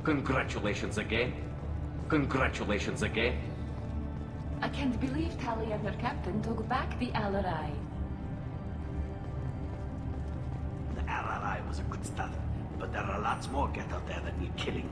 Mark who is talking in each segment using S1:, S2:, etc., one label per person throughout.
S1: Congratulations again. Congratulations again.
S2: I can't believe Tali and her captain took back the Alarai.
S3: The Alarai was a good start, but there are lots more get out there that need killing.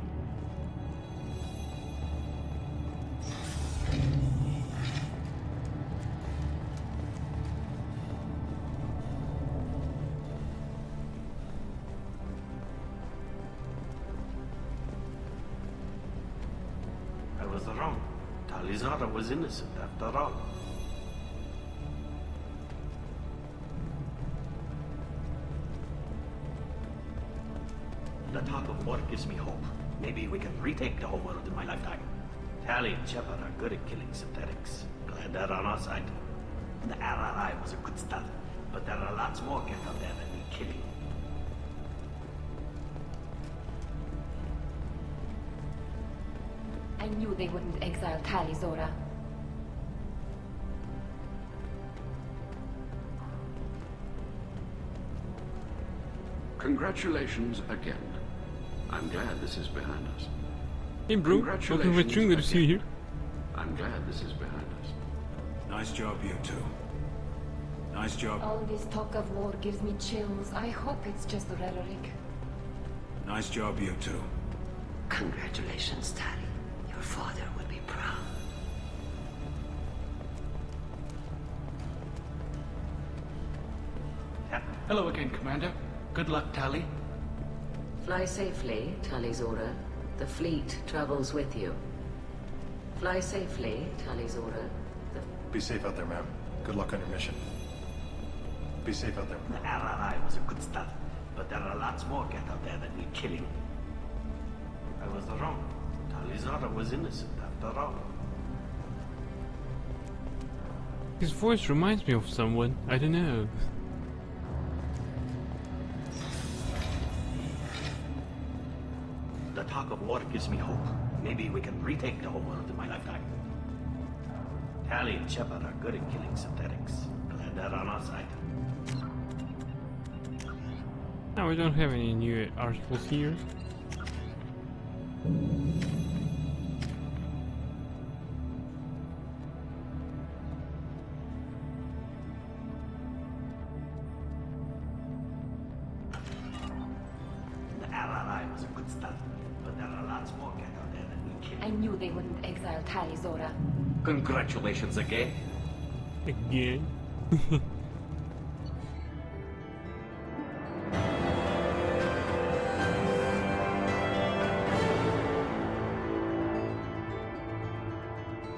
S3: I was wrong. Talizara was innocent after all. The talk of war gives me hope. Maybe we can retake the homeworld in my lifetime. Tali and Shepard are good at killing synthetics. Glad they're on our side. The RRI was a good start, but there are lots more get out there that need killing.
S2: I knew they wouldn't exile Tali, Zora.
S4: Congratulations again. I'm glad this is behind us.
S5: Hey bro, welcome to Stream, good to see you here.
S4: I'm glad this is behind us.
S6: Nice job, you two. Nice job.
S2: All this talk of war gives me chills. I hope it's just rhetoric.
S6: Nice job, you two.
S7: Congratulations, Tali. Your father will be proud.
S8: Hello again, Commander. Good luck, Tali.
S7: Fly safely, Tali Zora. The fleet travels with you. Fly safely, Tali Zora.
S9: Be safe out there, ma'am. Good luck on your mission. Be safe out there.
S3: The RRI was a good start, but there are lots more get out there that need killing. I was wrong. Talizara was innocent after all.
S5: His voice reminds me of someone, I don't know.
S3: The talk of war gives me hope. Maybe we can retake the homeworld in my lifetime. Tali and Shepard are good at killing synthetics. Glad they're on our side.
S5: Now we don't have any new articles here.
S3: The RRI was a good start, but there are lots more get out there that need killing.
S2: I knew they wouldn't exile Tali, Zora.
S1: Congratulations again.
S5: Again.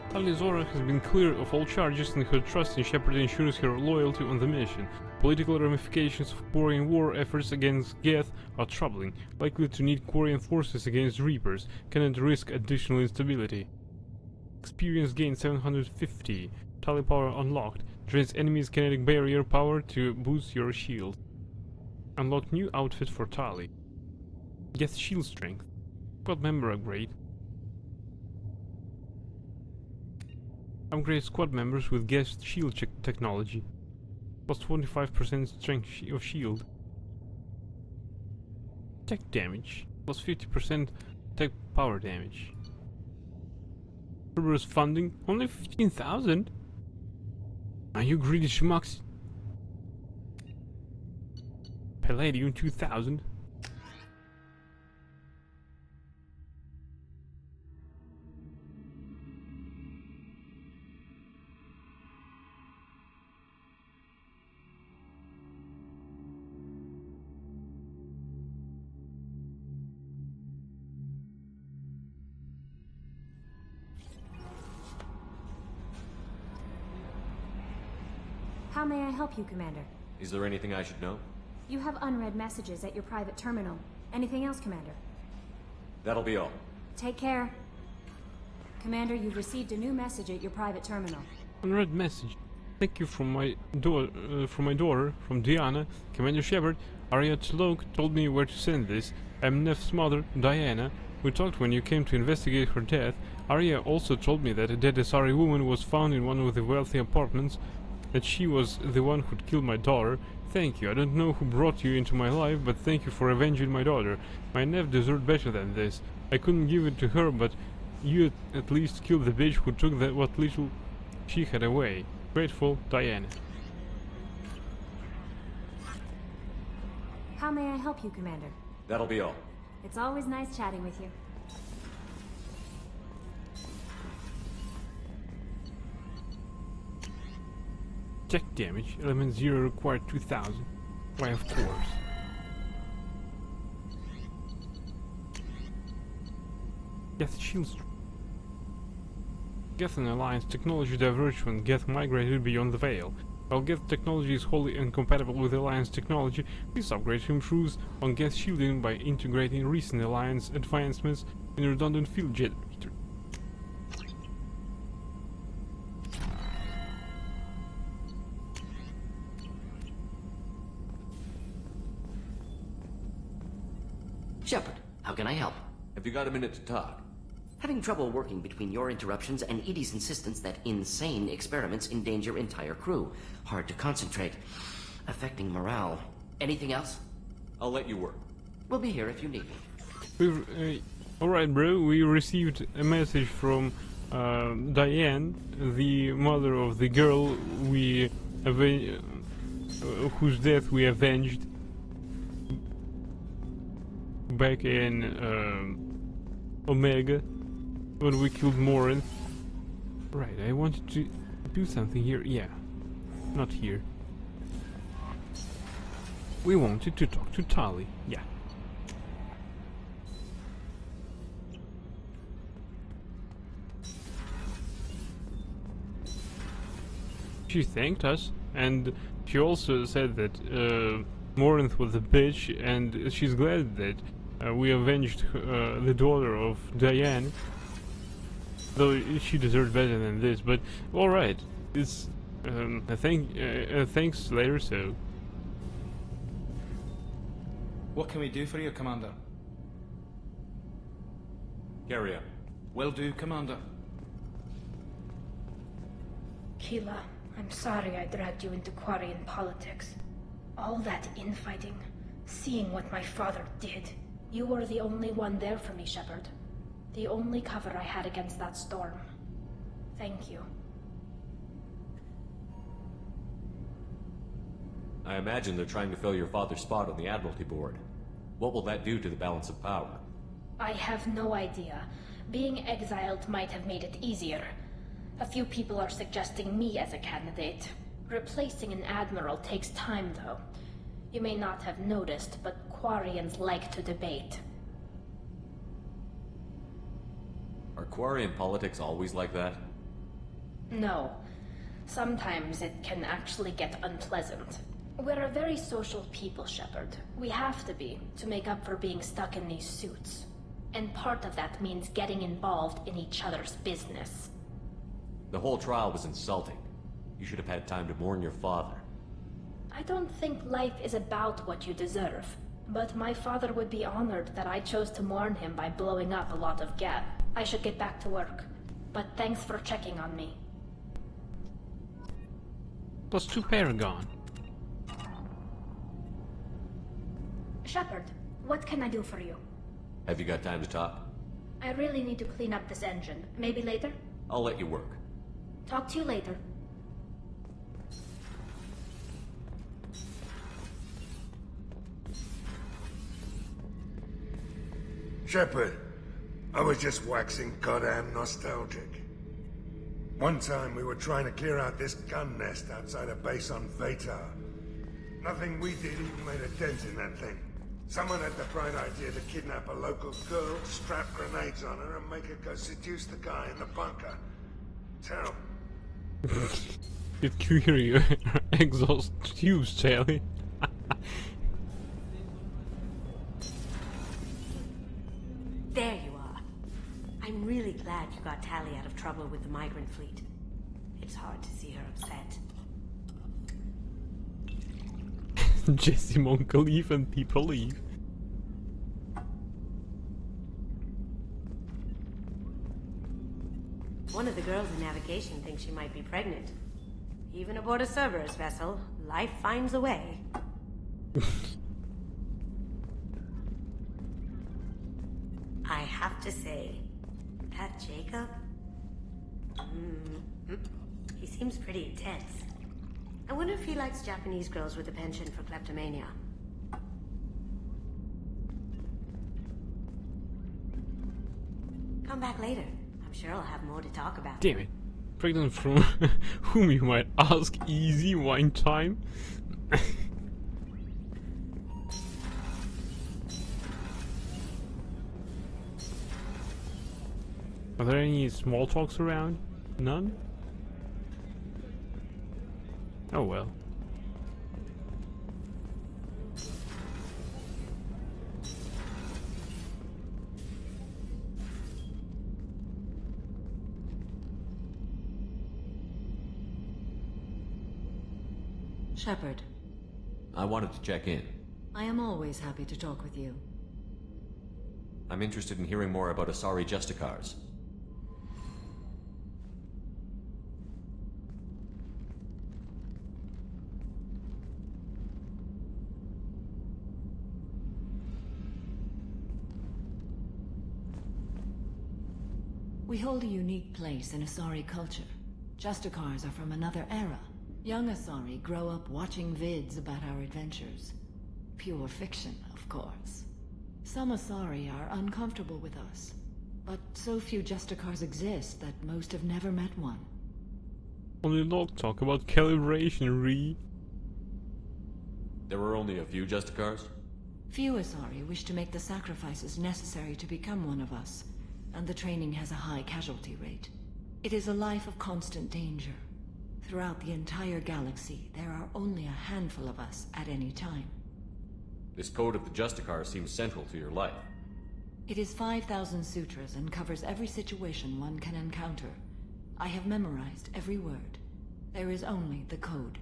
S5: Tali Zora has been cleared of all charges and her trust in Shepard ensures her loyalty on the mission. Political ramifications of Quarian war efforts against Geth are troubling, likely to need Quarian forces against Reapers, cannot risk additional instability. Experience gain 750, Tali power unlocked, drains enemies kinetic barrier power to boost your shield. Unlock new outfit for Tali. Geth shield strength, squad member upgrade. Upgrade squad members with Geth shield technology. Plus 25% strength of shield. Tech damage. Plus 50% tech power damage. Cerberus funding. Only 15,000? Are you greedy schmucks? Palladium 2000.
S10: How may I help you, Commander?
S1: Is there anything I should know?
S10: You have unread messages at your private terminal. Anything else, Commander?
S1: That'll be all.
S10: Take care. Commander, you've received a new message at your private terminal.
S5: Unread message. Thank you from my daughter, from Diana. Commander Shepard, Arya Tloke told me where to send this. I'm Neff's mother, Diana. We talked when you came to investigate her death. Arya also told me that a dead Asari woman was found in one of the wealthy apartments, that she was the one who'd killed my daughter. Thank you. I don't know who brought you into my life, but thank you for avenging my daughter. My Neff deserved better than this. I couldn't give it to her, but you at least killed the bitch who took what little she had away. Grateful, Diana.
S10: How may I help you, Commander?
S1: That'll be all.
S10: It's always nice chatting with you.
S5: Tech damage, element 0 required 2000. Why, of course. Geth shields. Geth and Alliance technology diverged when Geth migrated beyond the Veil. While Geth technology is wholly incompatible with Alliance technology, this upgrade improves on Geth shielding by integrating recent Alliance advancements in a redundant field generator.
S11: Shepard, how can I help?
S1: Have you got a minute to talk?
S11: Having trouble working between your interruptions and Edie's insistence that insane experiments endanger entire crew. Hard to concentrate. Affecting morale. Anything else?
S1: I'll let you work.
S11: We'll be here if you need me.
S5: Alright, bro, we received a message from Diane, the mother of the girl whose death we avenged back in Omega when we killed Morinth. Right, I wanted to do something here. Yeah, not here. We wanted to talk to Tali. Yeah. She thanked us, and she also said that Morinth was a bitch, and she's glad that we avenged the daughter of Diane. Though she deserved better than this, but alright. It's thanks later, so.
S8: What can we do for you, Commander?
S1: Carry on.
S8: Will do, Commander.
S12: Keela, I'm sorry I dragged you into Quarian politics. All that infighting, seeing what my father did. You were the only one there for me, Shepard. The only cover I had against that storm. Thank you.
S1: I imagine they're trying to fill your father's spot on the Admiralty Board. What will that do to the balance of power?
S12: I have no idea. Being exiled might have made it easier. A few people are suggesting me as a candidate. Replacing an admiral takes time, though. You may not have noticed, but Quarians like to debate.
S1: Are Quarian politics always like that?
S12: No. Sometimes it can actually get unpleasant. We're a very social people, Shepard. We have to be, to make up for being stuck in these suits. And part of that means getting involved in each other's business.
S1: The whole trial was insulting. You should have had time to mourn your father.
S12: I don't think life is about what you deserve. But my father would be honored that I chose to mourn him by blowing up a lot of Geth. I should get back to work. But thanks for checking on me.
S5: +2 Paragon.
S12: Shepard, what can I do for you?
S1: Have you got time to talk?
S12: I really need to clean up this engine. Maybe later?
S1: I'll let you work.
S12: Talk to you later.
S6: Shepard, I was just waxing goddamn nostalgic. One time we were trying to clear out this gun nest outside a base on Vatar. Nothing we did even made a dent in that thing. Someone had the bright idea to kidnap a local girl, strap grenades on her, and make her go seduce the guy in the bunker. Terrible.
S5: It clear your exhaust tubes, Charlie.
S13: There you are. I'm really glad you got Tali out of trouble with the migrant fleet. It's hard to see her upset.
S5: Jesse Monk leave and people leave.
S13: One of the girls in navigation thinks she might be pregnant. Even aboard a Cerberus vessel, life finds a way. I have That Jacob? He seems pretty intense. I wonder if he likes Japanese girls with a penchant for kleptomania. Come back later. I'm sure I'll have more to talk about.
S5: Damn it. Pregnant from whom you might ask, easy wine time. Are there any small talks around? None? Oh well.
S14: Shepard.
S1: I wanted to check in.
S14: I am always happy to talk with you.
S1: I'm interested in hearing more about Asari Justicars.
S14: We hold a unique place in Asari culture. Justicars are from another era. Young Asari grow up watching vids about our adventures. Pure fiction, of course. Some Asari are uncomfortable with us, but so few Justicars exist that most have never met one.
S5: Only log talk about calibration, Ree.
S1: There were only a few Justicars?
S14: Few Asari wish to make the sacrifices necessary to become one of us, and the training has a high casualty rate. It is a life of constant danger. Throughout the entire galaxy, there are only a handful of us at any time.
S1: This code of the Justicar seems central to your life.
S14: It is 5,000 sutras and covers every situation one can encounter. I have memorized every word. There is only the code.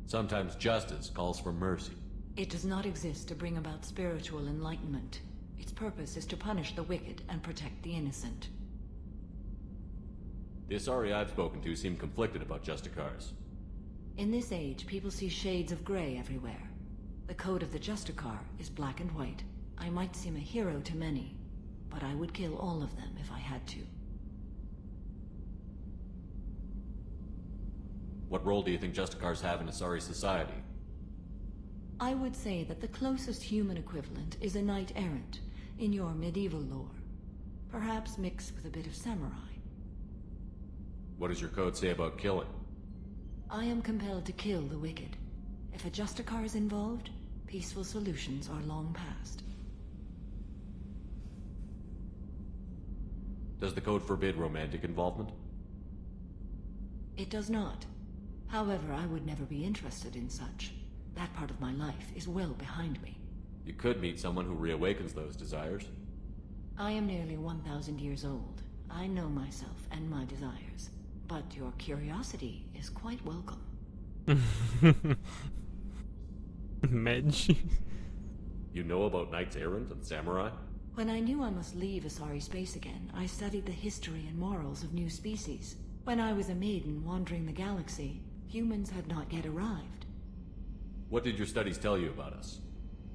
S1: Sometimes justice calls for mercy.
S14: It does not exist to bring about spiritual enlightenment. Its purpose is to punish the wicked and protect the innocent.
S1: The Asari I've spoken to seem conflicted about Justicars.
S14: In this age, people see shades of gray everywhere. The code of the Justicar is black and white. I might seem a hero to many, but I would kill all of them if I had to.
S1: What role do you think Justicars have in Asari society?
S14: I would say that the closest human equivalent is a knight-errant, in your medieval lore. Perhaps mixed with a bit of samurai.
S1: What does your code say about killing?
S14: I am compelled to kill the wicked. If a Justicar is involved, peaceful solutions are long past.
S1: Does the code forbid romantic involvement?
S14: It does not. However, I would never be interested in such. That part of my life is well behind me.
S1: You could meet someone who reawakens those desires.
S14: I am nearly 1,000 years old. I know myself and my desires. But your curiosity is quite welcome.
S5: Medj.
S1: You know about knights errant and samurai?
S14: When I knew I must leave Asari space again, I studied the history and morals of new species. When I was a maiden wandering the galaxy, humans had not yet arrived.
S1: What did your studies tell you about us?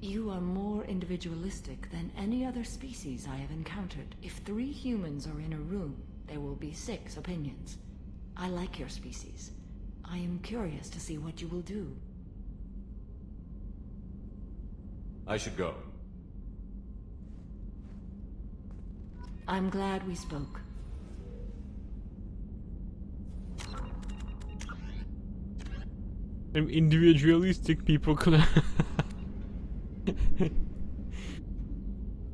S14: You are more individualistic than any other species I have encountered. If 3 humans are in a room, there will be 6 opinions. I like your species. I am curious to see what you will do.
S1: I should go.
S14: I'm glad we spoke.
S5: Individualistic people.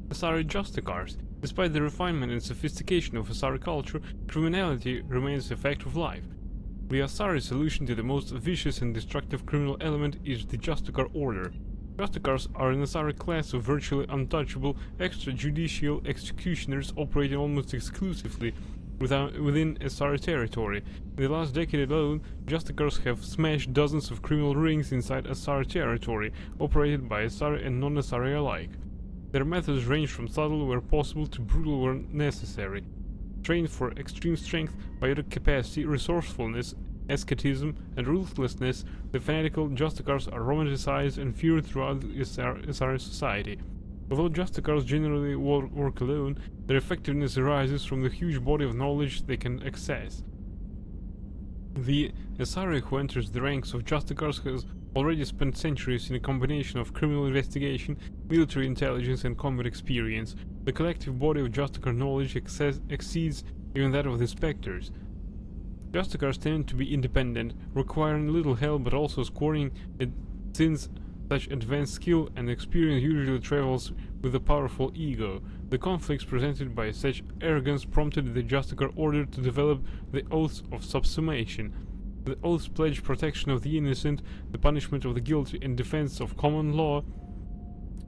S5: Asari Justicars. Despite the refinement and sophistication of Asari culture, criminality remains a fact of life. The Asari solution to the most vicious and destructive criminal element is the Justicar Order. Justicars are an Asari class of virtually untouchable extrajudicial executioners operating almost exclusively within Asari territory. In the last decade alone, Justicars have smashed dozens of criminal rings inside Asari territory, operated by Asari and non-Asari alike. Their methods range from subtle where possible to brutal where necessary. Trained for extreme strength, biotic capacity, resourcefulness, asceticism, and ruthlessness, the fanatical Justicars are romanticized and feared throughout Asari society. Although Justicars generally work alone, their effectiveness arises from the huge body of knowledge they can access. The Asari who enters the ranks of Justicars has already spent centuries in a combination of criminal investigation, military intelligence and combat experience. The collective body of Justicar knowledge exceeds even that of the Spectres. Justicars tend to be independent, requiring little help but also scoring it, since such advanced skill and experience usually travels with a powerful ego. The conflicts presented by such arrogance prompted the Justicar Order to develop the Oaths of Subsumation. The oaths pledge protection of the innocent, the punishment of the guilty, and defense of common law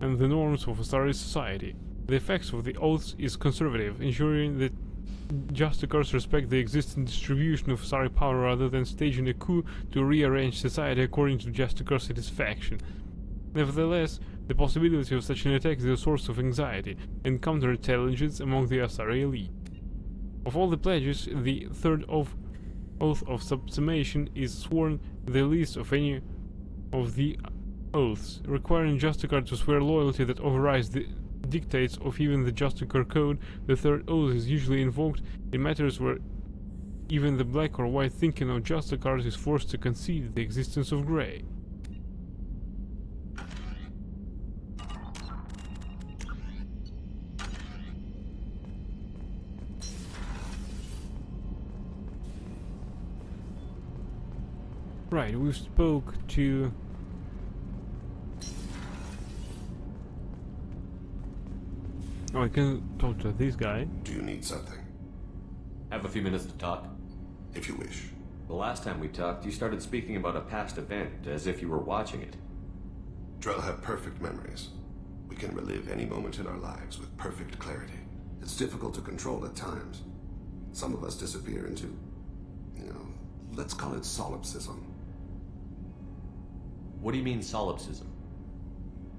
S5: and the norms of Asari society. The effects of the oaths is conservative, ensuring that Justicars respect the existing distribution of Asari power rather than staging a coup to rearrange society according to Justicar satisfaction. Nevertheless, the possibility of such an attack is a source of anxiety and counterintelligence among the Asari elite. Of all the pledges, the third Oath of Subsumation is sworn the least of any of the oaths, requiring Justicar to swear loyalty that overrides the dictates of even the Justicar Code. The third oath is usually invoked in matters where even the black or white thinking of Justicars is forced to concede the existence of grey. Right, we spoke to oh, I can talk to this guy.
S15: Do you need something?
S1: Have a few minutes to talk?
S15: If you wish.
S1: The last time we talked, you started speaking about a past event, as if you were watching it.
S15: Drell have perfect memories. We can relive any moment in our lives with perfect clarity. It's difficult to control at times. Some of us disappear into, let's call it solipsism.
S1: What do you mean, solipsism?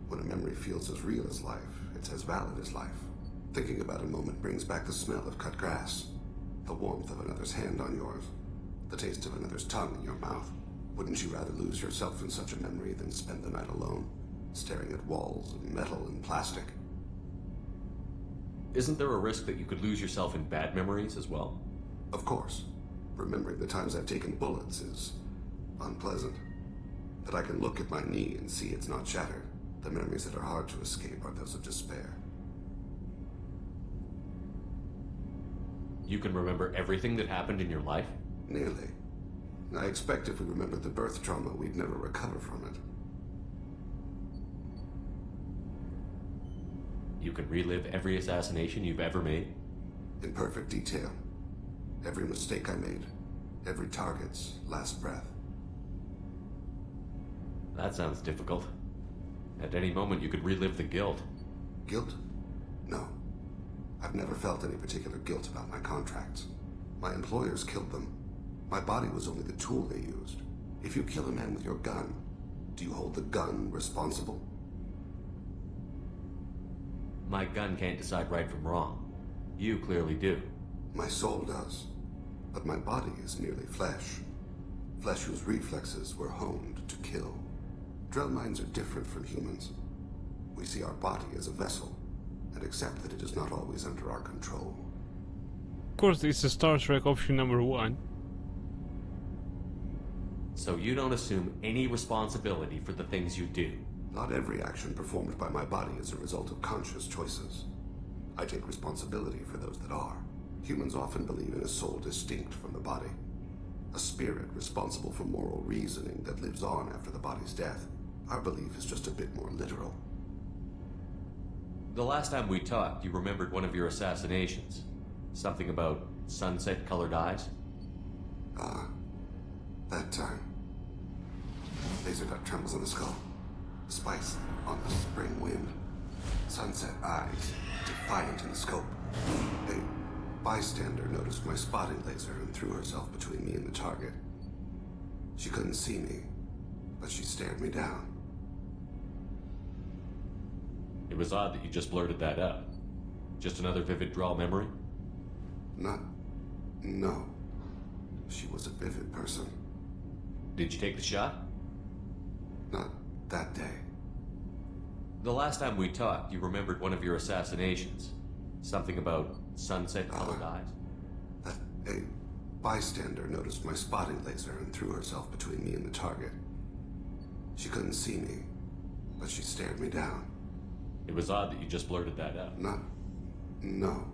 S15: When a memory feels as real as life, it's as valid as life. Thinking about a moment brings back the smell of cut grass, the warmth of another's hand on yours, the taste of another's tongue in your mouth. Wouldn't you rather lose yourself in such a memory than spend the night alone, staring at walls of metal and plastic?
S1: Isn't there a risk that you could lose yourself in bad memories as well?
S15: Of course. Remembering the times I've taken bullets is unpleasant. But I can look at my knee and see it's not shattered. The memories that are hard to escape are those of despair.
S1: You can remember everything that happened in your life?
S15: Nearly. I expect if we remembered the birth trauma, we'd never recover from it.
S1: You can relive every assassination you've ever made?
S15: In perfect detail. Every mistake I made. Every target's last breath.
S1: That sounds difficult. At any moment you could relive the guilt.
S15: Guilt? No. I've never felt any particular guilt about my contracts. My employers killed them. My body was only the tool they used. If you kill a man with your gun, do you hold the gun responsible?
S1: My gun can't decide right from wrong. You clearly do.
S15: My soul does. But my body is merely flesh. Flesh whose reflexes were honed to kill. Drell minds are different from humans. We see our body as a vessel, and accept that it is not always under our control.
S5: Of course, it's a Star Trek option number 1.
S1: So you don't assume any responsibility for the things you do?
S15: Not every action performed by my body is a result of conscious choices. I take responsibility for those that are. Humans often believe in a soul distinct from the body. A spirit responsible for moral reasoning that lives on after the body's death. Our belief is just a bit more literal.
S1: The last time we talked, you remembered one of your assassinations. Something about sunset-colored eyes?
S15: That time. Laser dot trembles in the skull. Spice on the spring wind. Sunset eyes, defiant in scope. A bystander noticed my spotting laser and threw herself between me and the target. She couldn't see me, but she stared me down.
S1: It was odd that you just blurted that out. Just another vivid Drell memory?
S15: No. She was a vivid person.
S1: Did you take the shot?
S15: Not that day.
S1: The last time we talked, you remembered one of your assassinations. Something about sunset-colored eyes?
S15: A bystander noticed my spotting laser and threw herself between me and the target. She couldn't see me, but she stared me down.
S1: It was odd that you just blurted that out.
S15: No.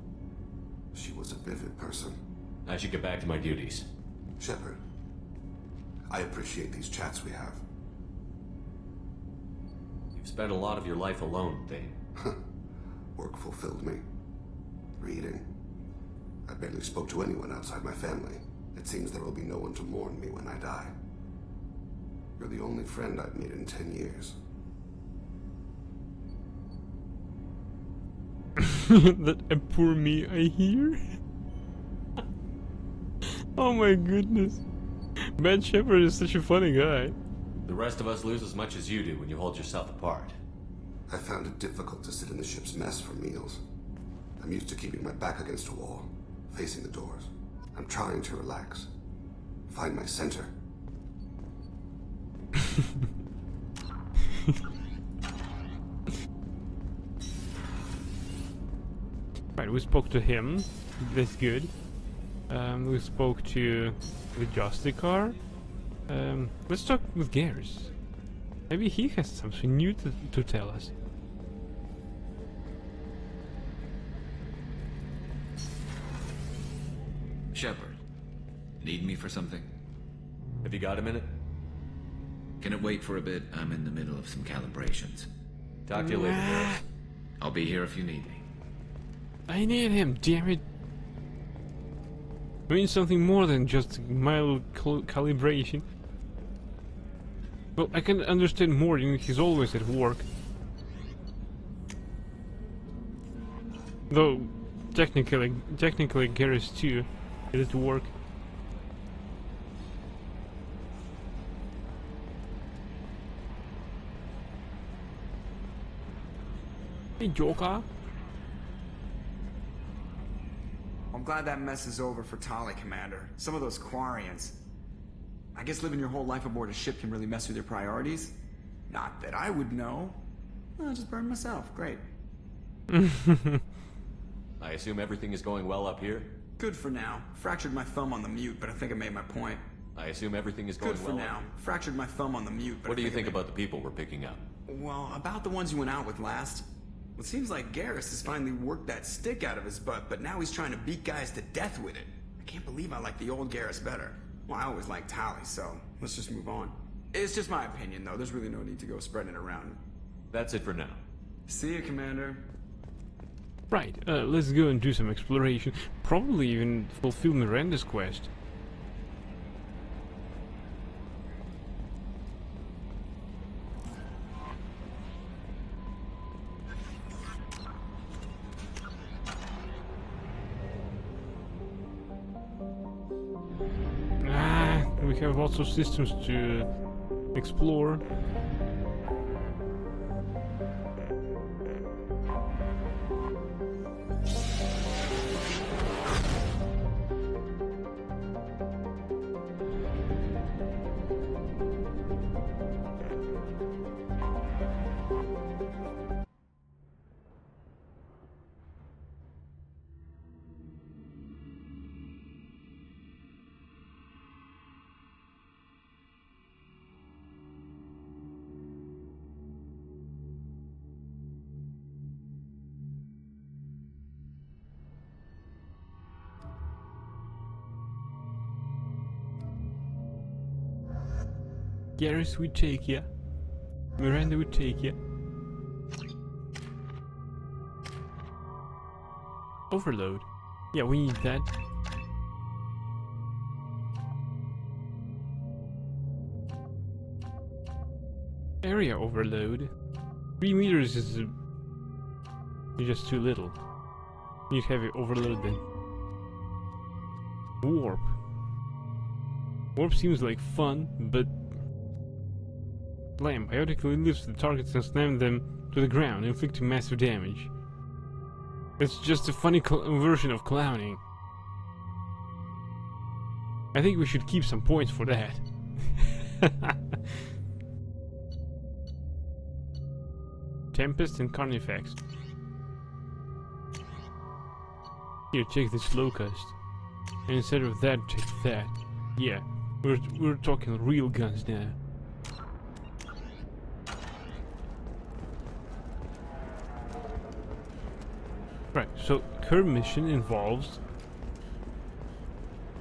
S15: She was a vivid person.
S1: I should get back to my duties.
S15: Shepard, I appreciate these chats we have.
S1: You've spent a lot of your life alone, Thane.
S15: Work fulfilled me. Reading. I barely spoke to anyone outside my family. It seems there will be no one to mourn me when I die. You're the only friend I've made in 10 years.
S5: That a poor me I hear. Oh my goodness. Ben Shepard is such a funny guy.
S1: The rest of us lose as much as you do when you hold yourself apart.
S15: I found it difficult to sit in the ship's mess for meals. I'm used to keeping my back against a wall, facing the doors. I'm trying to relax. Find my center.
S5: Right, we spoke to him. That's good. We spoke to the Justicar. Let's talk with Garrus. Maybe he has something new to tell us.
S16: Shepard, need me for something?
S1: Have you got a minute?
S16: Can it wait for a bit? I'm in the middle of some calibrations.
S1: Talk to you later, Garrus.
S16: I'll be here if you need me.
S5: I need him, damn it. I mean something more than just mild calibration. Well, I can understand more, he's always at work. Though, technically Garrus too is at work. Hey, Joker.
S17: I'm glad that mess is over for Tali, Commander. Some of those Quarians. I guess living your whole life aboard a ship can really mess with your priorities. Not that I would know. I'll just burn myself. Great.
S1: I assume everything is going well up here?
S17: Good for now. Fractured my thumb on the mute, but I think I made my point.
S1: I assume everything is going
S17: well.
S1: Good
S17: for now. Fractured my thumb on the mute, but
S1: what do you think about the people we're picking up?
S17: Well, about the ones you went out with last. It seems like Garrus has finally worked that stick out of his butt, but now he's trying to beat guys to death with it. I can't believe I like the old Garrus better. Well, I always liked Tali, so let's just move on. It's just my opinion, though. There's really no need to go spreading it around.
S1: That's it for now.
S17: See you, Commander.
S5: Right, let's go and do some exploration. Probably even fulfill Miranda's quest. We have lots of systems to explore. Garrus would take ya. Miranda would take ya. Overload. Yeah, we need that. Area overload. 3 meters is just too little. You have it overload then. Warp. Warp seems like fun, but Blam biotically lifts the targets and slams them to the ground, inflicting massive damage. It's just a funny version of clowning. I think we should keep some points for that. Tempest and Carnifex. Here, take this Locust. And instead of that, take that. Yeah, we're talking real guns now. Right, so her mission involves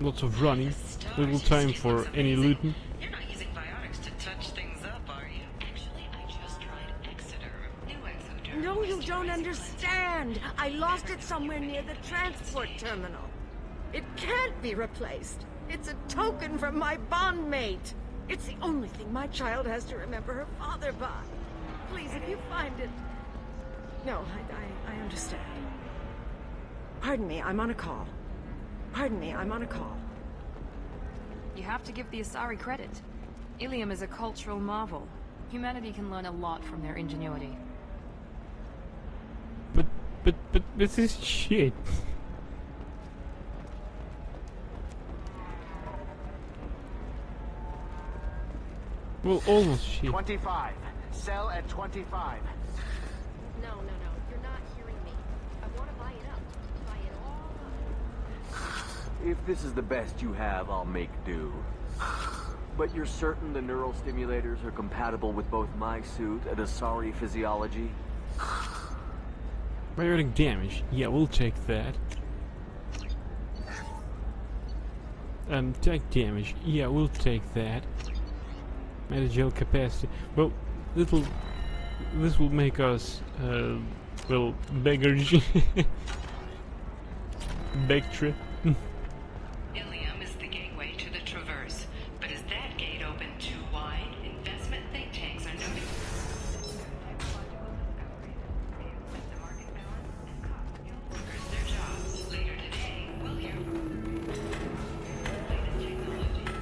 S5: lots of running, little time for any looting.
S18: You're not using biotics to touch things up, are you? Actually, I just tried Exeter. New Exoderm.
S19: No, you don't understand. I lost it somewhere near the transport terminal. It can't be replaced. It's a token from my bondmate. It's the only thing my child has to remember her father by. Please, if you find it... No, I understand. Pardon me, I'm on a call. Pardon me, I'm on a call.
S20: You have to give the Asari credit. Ilium is a cultural marvel. Humanity can learn a lot from their ingenuity.
S5: But this is shit. Well, almost shit.
S21: 25. Sell at 25.
S19: No, you're not hearing me. I want to buy it up. Buy it all up.
S21: If this is the best you have, I'll make do. But you're certain the neural stimulators are compatible with both my suit and Asari physiology?
S5: Biotic damage. Yeah, we'll take that. Tech damage. Yeah, we'll take that. Metagel capacity. Well, this will make us, well, beggars. Bactria.
S18: Ilium is the gateway to the Traverse, but is that gate open too wide? Investment think tanks are noting. Workers their jobs later today, will you?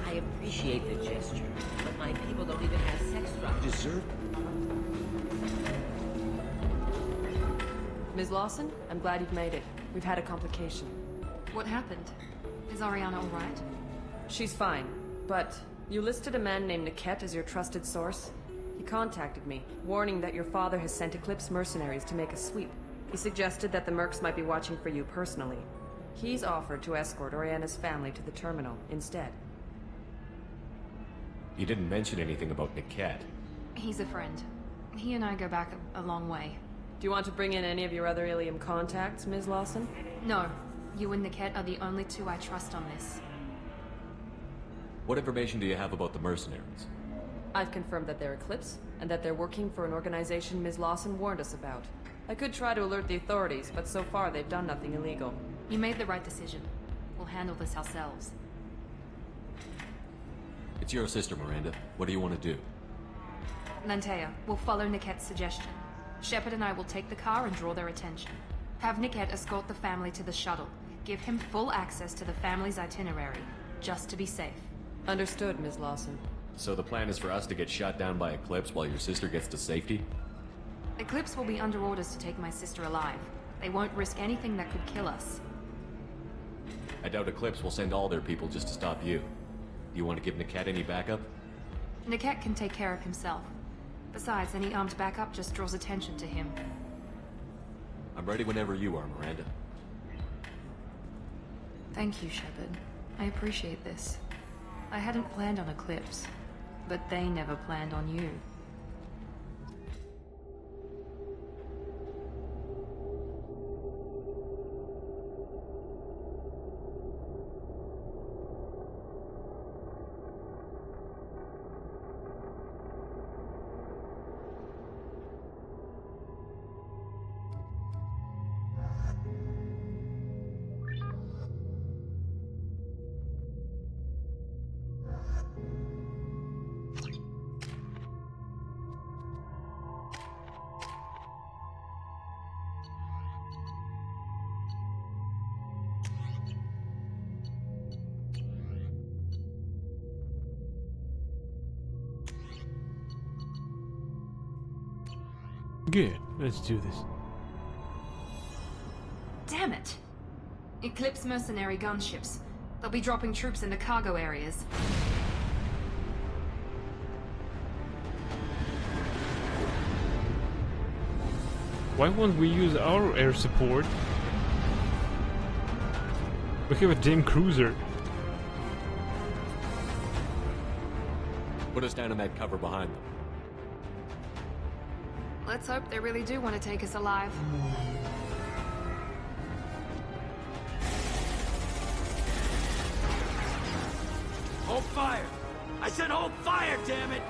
S11: I appreciate the gesture, but my people don't even have sex drive.
S1: Deserve?
S20: Ms. Lawson, I'm glad you've made it. We've had a complication. What happened? Is Ariana alright? She's fine, but you listed a man named Niket as your trusted source. He contacted me, warning that your father has sent Eclipse mercenaries to make a sweep. He suggested that the Mercs might be watching for you personally. He's offered to escort Oriana's family to the terminal instead.
S1: You didn't mention anything about Niket.
S20: He's a friend. He and I go back a long way. Do you want to bring in any of your other Ilium contacts, Ms. Lawson? No. You and Niket are the only two I trust on this.
S1: What information do you have about the mercenaries?
S20: I've confirmed that they're Eclipse, and that they're working for an organization Ms. Lawson warned us about. I could try to alert the authorities, but so far they've done nothing illegal. You made the right decision. We'll handle this ourselves.
S1: It's your sister, Miranda. What do you want to do?
S20: Lantea, we'll follow Niket's suggestion. Shepard and I will take the car and draw their attention. Have Niket escort the family to the shuttle. Give him full access to the family's itinerary, just to be safe. Understood, Ms. Lawson.
S1: So the plan is for us to get shot down by Eclipse while your sister gets to safety?
S20: Eclipse will be under orders to take my sister alive. They won't risk anything that could kill us.
S1: I doubt Eclipse will send all their people just to stop you. Do you want to give Niket any backup?
S20: Niket can take care of himself. Besides, any armed backup just draws attention to him.
S1: I'm ready whenever you are, Miranda.
S20: Thank you, Shepard. I appreciate this. I hadn't planned on Eclipse, but they never planned on you.
S5: Good, let's do this.
S20: Damn it! Eclipse mercenary gunships. They'll be dropping troops into cargo areas.
S5: Why won't we use our air support? We have a damn cruiser.
S1: Put us down in that cover behind them.
S2: Let's hope they really do want to take us alive.
S3: Hold fire! I said hold fire, damn it!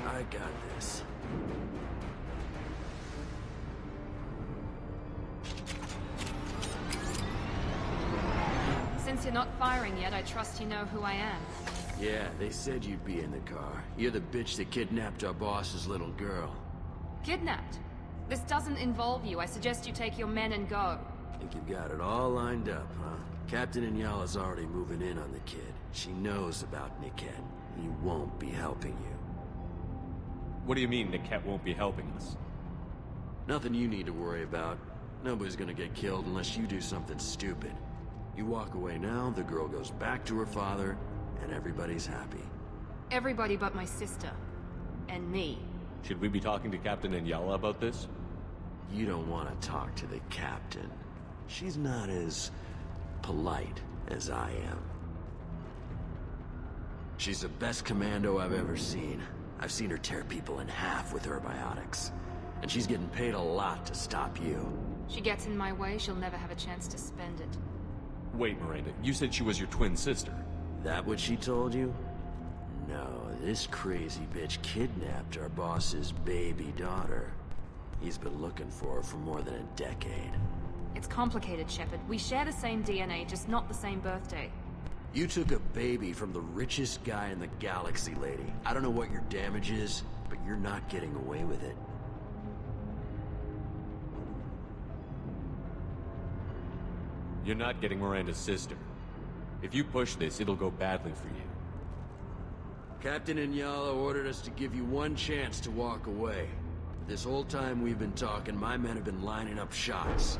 S3: I got this.
S2: Since you're not firing yet, I trust you know who I am.
S3: Yeah, they said you'd be in the car. You're the bitch that kidnapped our boss's little girl.
S2: Kidnapped? This doesn't involve you. I suggest you take your men and go.
S3: Think you've got it all lined up, huh? Captain Inyala's already moving in on the kid. She knows about Niket. He won't be helping you.
S1: What do you mean Niket won't be helping us?
S3: Nothing you need to worry about. Nobody's gonna get killed unless you do something stupid. You walk away now, the girl goes back to her father, and everybody's happy.
S2: Everybody but my sister. And me.
S1: Should we be talking to Captain Inyala about this?
S3: You don't want to talk to the captain. She's not as polite as I am. She's the best commando I've ever seen. I've seen her tear people in half with her biotics. And she's getting paid a lot to stop you.
S2: She gets in my way, she'll never have a chance to spend it.
S1: Wait, Miranda, you said she was your twin sister.
S3: That what she told you? No, this crazy bitch kidnapped our boss's baby daughter. He's been looking for her for more than a decade.
S2: It's complicated, Shepard. We share the same DNA, just not the same birthday.
S3: You took a baby from the richest guy in the galaxy, lady. I don't know what your damage is, but you're not getting away with it.
S1: You're not getting Miranda's sister. If you push this, it'll go badly for you.
S3: Captain Inyala ordered us to give you one chance to walk away. This whole time we've been talking, my men have been lining up shots.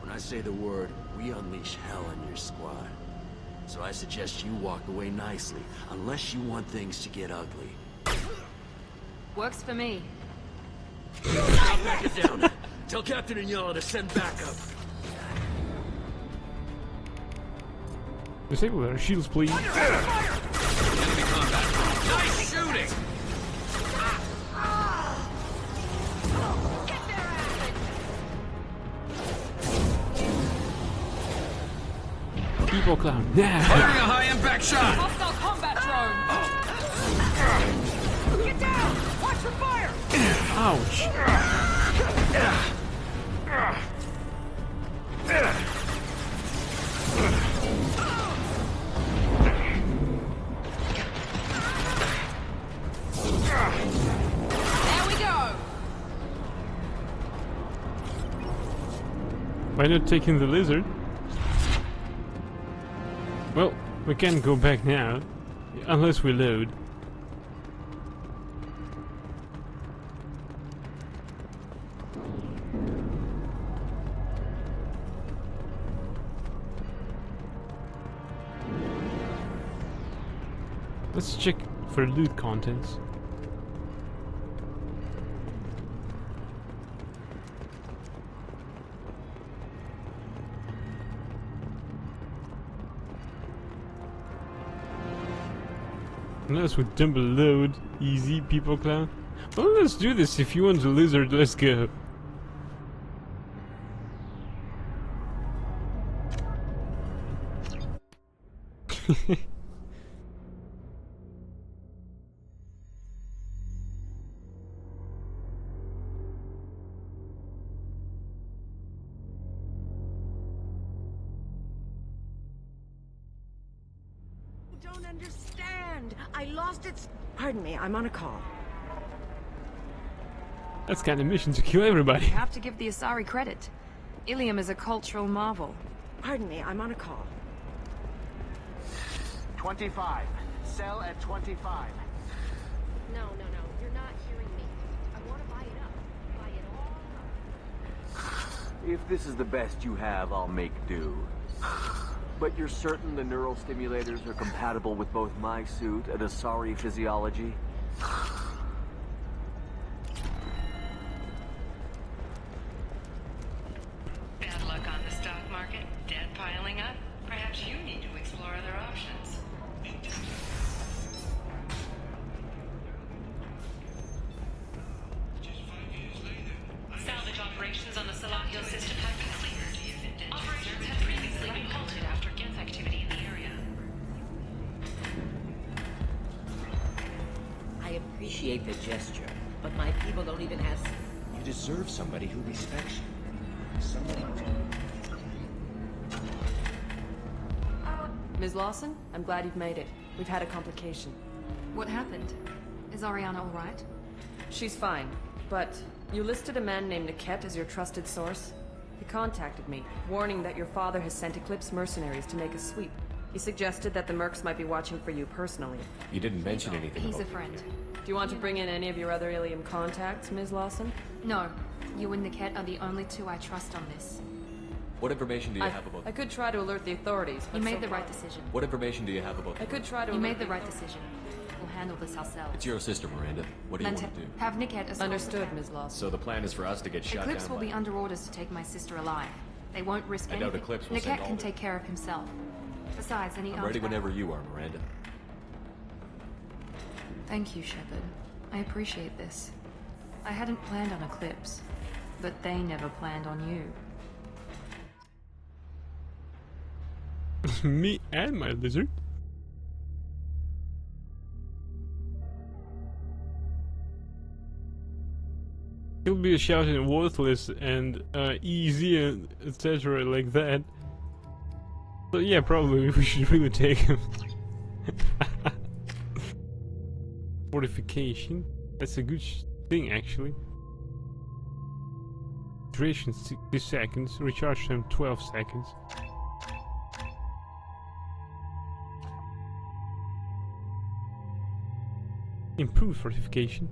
S3: When I say the word, we unleash hell on your squad. So I suggest you walk away nicely, unless you want things to get ugly.
S2: Works for me.
S3: I'll back it down. Tell Captain Inyala to send backup.
S5: Disable their shields, please.
S3: Enemy combat. Nice shooting!
S5: People clown. Yeah.
S3: Firing a high-impact shot!
S2: Hostile combat drone!
S19: Get down! Watch for fire!
S5: Ouch.
S2: There we go!
S5: Why not taking the lizard? Well, we can't go back now, unless we load. Let's check for loot contents. Unless we dump a load, easy, people clown. Well, let's do this. If you want the lizard, let's go.
S19: Don't understand. I lost its... Pardon me, I'm on a call.
S5: That's kind of mission to kill everybody.
S2: You have to give the Asari credit. Ilium is a cultural marvel.
S19: Pardon me, I'm on a call.
S21: 25. Sell at 25.
S12: No, you're not hearing me. I want to buy it up. Buy it all up.
S21: If this is the best you have, I'll make do. But you're certain the neural stimulators are compatible with both my suit and Asari physiology?
S18: Bad luck on the stock market? Debt piling up? Perhaps you need to explore other options. Salvage operations on the Salakio system have been cleared. Operations had previously been halted after Geth activity in the area.
S11: I appreciate the gesture, but my people don't even have...
S4: You deserve somebody who respects you. Somebody
S20: Ms. Lawson, I'm glad you've made it. We've had a complication.
S10: What happened? Is Ariana alright?
S20: She's fine, but you listed a man named Niket as your trusted source. He contacted me, warning that your father has sent Eclipse mercenaries to make a sweep. He suggested that the Mercs might be watching for you personally.
S1: You didn't mention anything
S10: He's
S1: about...
S10: a friend.
S20: Do you want to bring in any of your other Ilium contacts, Ms. Lawson?
S10: No. You and Niket are the only two I trust on this.
S1: What information do you have about...
S20: I could try to alert the authorities, but
S10: You made
S20: so
S10: the
S20: far-
S10: right decision.
S1: What information do you have about...
S20: I could try to
S10: You
S20: alert
S10: made the right decision. We'll handle this ourselves.
S1: It's your sister, Miranda. What do you want to do?
S10: Have Niket assault
S20: Understood,
S10: the camp.
S20: Ms. Lawson.
S1: So the plan is for us to get shot
S10: Eclipse
S1: down
S10: will
S1: by...
S10: be under orders to take my sister alive. They won't risk
S1: I
S10: anything.
S1: doubt Eclipse will send
S10: Niket
S1: all
S10: can
S1: the-
S10: take care of himself. Besides, any
S1: I'm ready whenever you are, Miranda.
S10: Thank you, Shepard. I appreciate this. I hadn't planned on Eclipse, but they never planned on you.
S5: Me and my lizard. He'll be shouting worthless and easy and etc. like that. So yeah, probably we should really take him. Fortification. That's a good thing actually. Duration 60 seconds, recharge time 12 seconds. Improved fortification.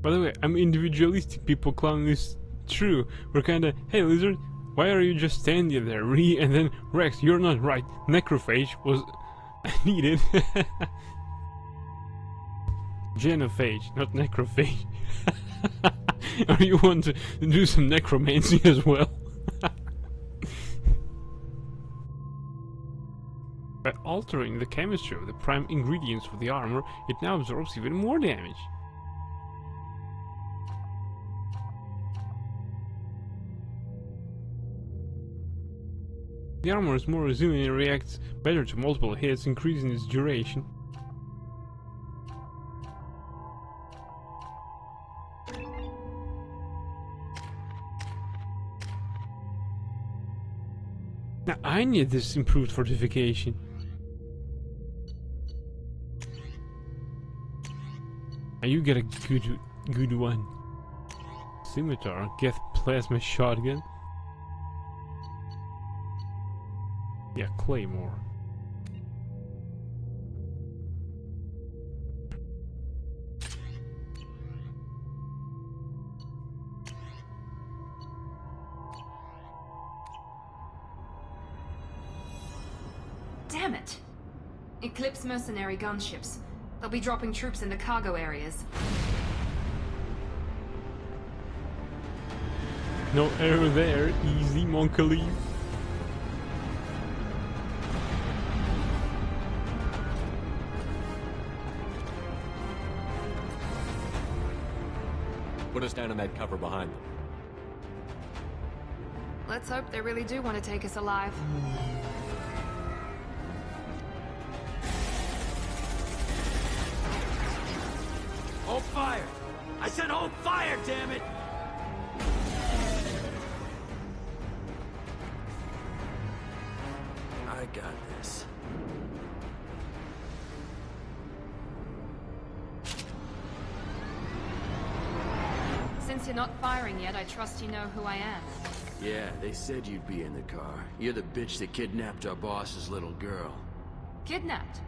S5: By the way, I'm individualistic, people clowning this true. We're kinda, hey lizard, why are you just standing there? And then Rex, you're not right. Necrophage was needed. Genophage, not necrophage. Or you want to do some necromancy as well? By altering the chemistry of the prime ingredients for the armor, it now absorbs even more damage. The armor is more resilient and reacts better to multiple hits, increasing its duration. Now I need this improved fortification. Now you get a good one. Scimitar, Geth plasma shotgun. Yeah, Claymore.
S10: Damn it! Eclipse mercenary gunships. They'll be dropping troops in the cargo areas.
S5: No error there, easy Monkali.
S1: Put us down in that cover behind them.
S10: Let's hope they really do want to take us alive.
S3: Hold fire! I said hold fire, damn it! I got this.
S10: Since you're not firing yet, I trust you know who I am.
S22: Yeah, they said you'd be in the car. You're the bitch that kidnapped our boss's little girl.
S10: Kidnapped?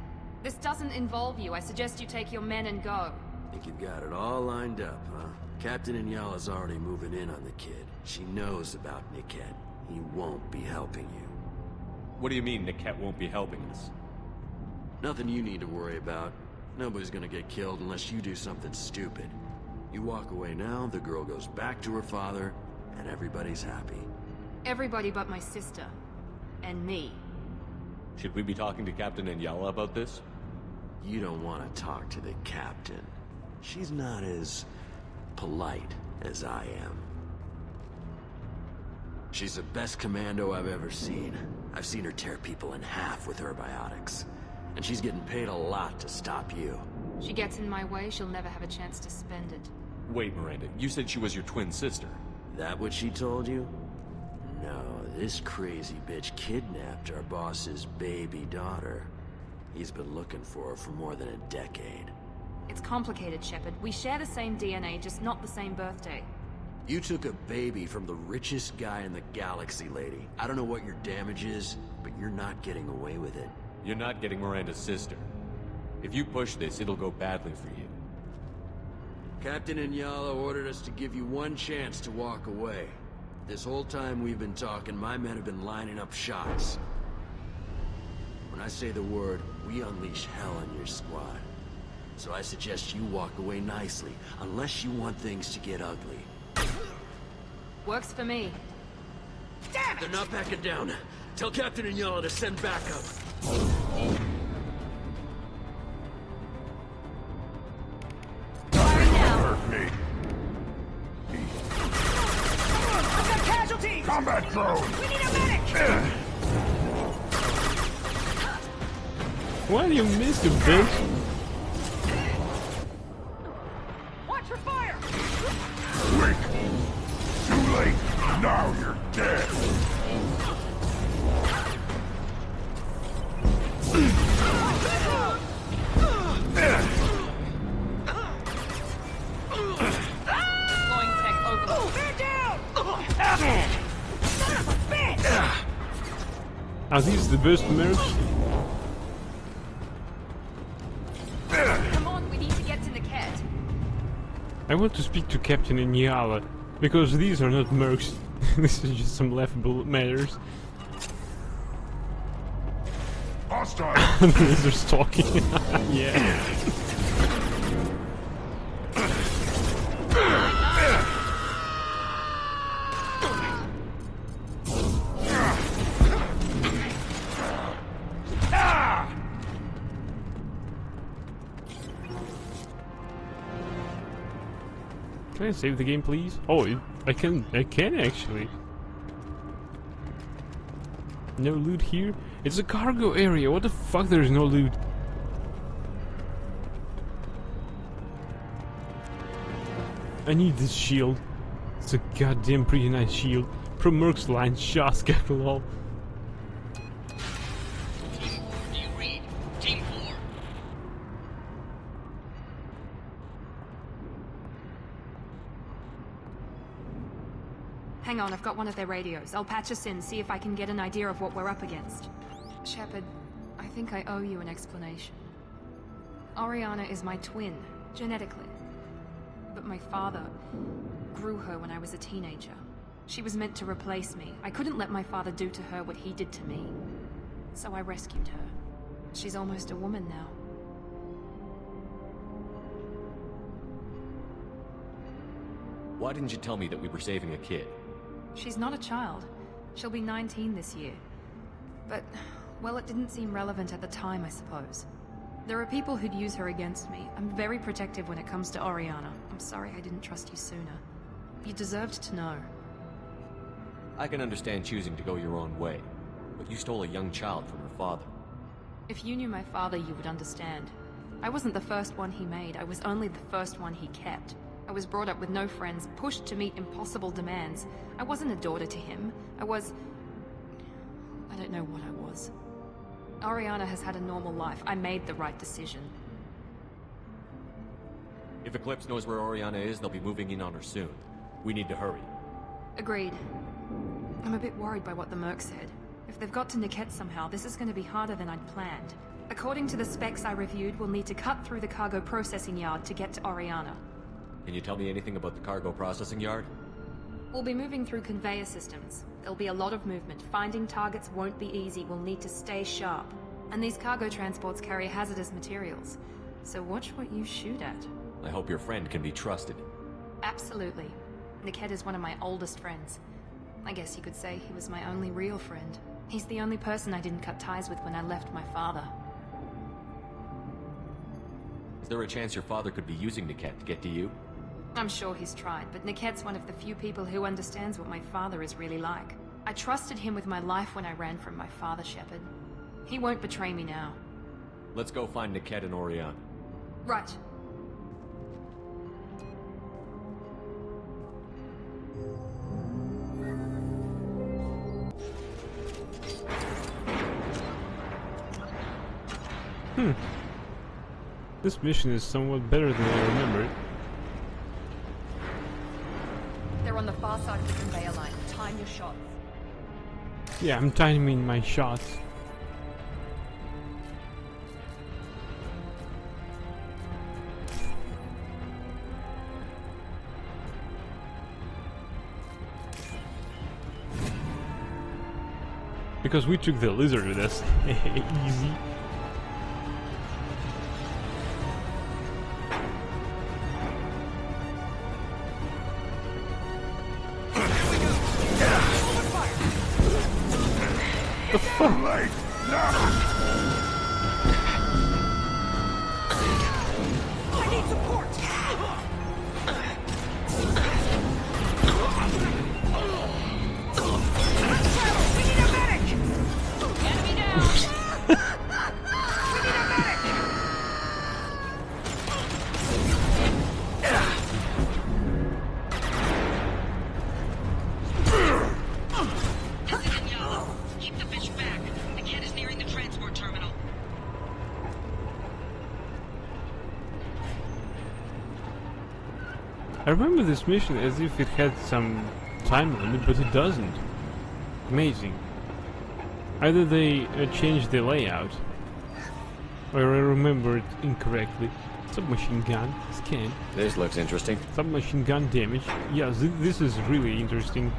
S10: This doesn't involve you. I suggest you take your men and go.
S22: Think you've got it all lined up, huh? Captain Inyala's already moving in on the kid. She knows about Niket. He won't be helping you.
S1: What do you mean Niket won't be helping us?
S22: Nothing you need to worry about. Nobody's gonna get killed unless you do something stupid. You walk away now, the girl goes back to her father, and everybody's happy.
S10: Everybody but my sister. And me.
S1: Should we be talking to Captain Inyala about this?
S22: You don't want to talk to the captain. She's not as polite as I am. She's the best commando I've ever seen. I've seen her tear people in half with her biotics. And she's getting paid a lot to stop you.
S10: She gets in my way, she'll never have a chance to spend it.
S1: Wait, Miranda, you said she was your twin sister.
S22: That what she told you? No, this crazy bitch kidnapped our boss's baby daughter. He's been looking for her for more than a decade.
S10: It's complicated, Shepard. We share the same DNA, just not the same birthday.
S22: You took a baby from the richest guy in the galaxy, lady. I don't know what your damage is, but you're not getting away with it.
S1: You're not getting Miranda's sister. If you push this, it'll go badly for you.
S22: Captain Inyala ordered us to give you one chance to walk away. This whole time we've been talking, my men have been lining up shots. When I say the word, we unleash hell on your squad. So I suggest you walk away nicely, unless you want things to get ugly.
S10: Works for me.
S22: Damn it! They're not backing down. Tell Captain Inyala to send backup.
S6: Hurt me.
S19: I've got casualties!
S6: Combat drone!
S19: We need a medic!
S5: Why do you miss the bitch?
S19: Watch for fire!
S6: Quick! Too late! Now you're dead!
S19: Deploying tech overload. They're down! Son of a bitch!
S5: Are these the best mercs?
S10: Come on, we need to get to Niket.
S5: I want to speak to Captain Inyala, because these are not mercs. This is just some laughable matters.
S6: Hostile!
S5: They're stalking. Yeah. Can I save the game, please? Oh, I can actually. No loot here? It's a cargo area, what the fuck, there's no loot? I need this shield. It's a goddamn pretty nice shield. Pro Mercs line shots, capital all.
S11: Do you read? Team 4.
S10: Hang on, I've got one of their radios. I'll patch us in, see if I can get an idea of what we're up against. Shepard, I think I owe you an explanation. Oriana is my twin, genetically. But my father grew her when I was a teenager. She was meant to replace me. I couldn't let my father do to her what he did to me. So I rescued her. She's almost a woman now.
S1: Why didn't you tell me that we were saving a kid?
S10: She's not a child. She'll be 19 this year. But, well, it didn't seem relevant at the time, I suppose. There are people who'd use her against me. I'm very protective when it comes to Oriana. I'm sorry I didn't trust you sooner. You deserved to know.
S1: I can understand choosing to go your own way, but you stole a young child from her father.
S10: If you knew my father, you would understand. I wasn't the first one he made. I was only the first one he kept. I was brought up with no friends, pushed to meet impossible demands. I wasn't a daughter to him. I don't know what I was. Oriana has had a normal life. I made the right decision.
S1: If Eclipse knows where Oriana is, they'll be moving in on her soon. We need to hurry.
S10: Agreed. I'm a bit worried by what the Merc said. If they've got to Niket somehow, this is going to be harder than I'd planned. According to the specs I reviewed, we'll need to cut through the cargo processing yard to get to Oriana.
S1: Can you tell me anything about the cargo processing yard?
S10: We'll be moving through conveyor systems. There'll be a lot of movement. Finding targets won't be easy. We'll need to stay sharp. And these cargo transports carry hazardous materials. So watch what you shoot at.
S1: I hope your friend can be trusted.
S10: Absolutely. Niket is one of my oldest friends. I guess you could say he was my only real friend. He's the only person I didn't cut ties with when I left my father.
S1: Is there a chance your father could be using Niket to get to you?
S10: I'm sure he's tried, but Niket's one of the few people who understands what my father is really like. I trusted him with my life when I ran from my father, Shepard. He won't betray me now.
S1: Let's go find Niket and Oriana.
S10: Right.
S5: This mission is somewhat better than I remembered.
S10: They're on the far side of the conveyor line. Time your shots.
S5: Yeah, I'm timing my shots. Because we took the lizard with us. Easy. The fuck?
S19: I need support! We need a medic! Enemy down! We need a medic!
S18: Keep the bitch back. The kid is nearing the transport terminal.
S5: I remember this mission as if it had some time limit, but it doesn't. Amazing. Either they changed the layout, or I remember it incorrectly. Submachine gun, scan.
S1: This looks interesting.
S5: Submachine gun damage. Yeah, this is really interesting.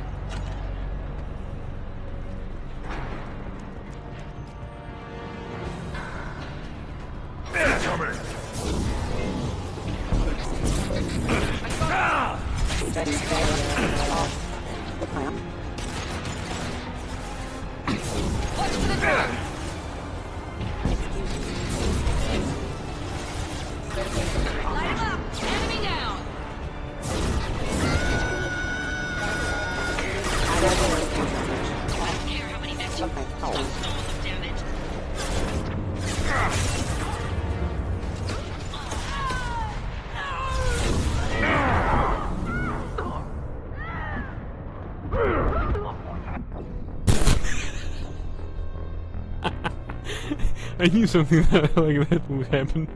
S5: I knew something like that would happen.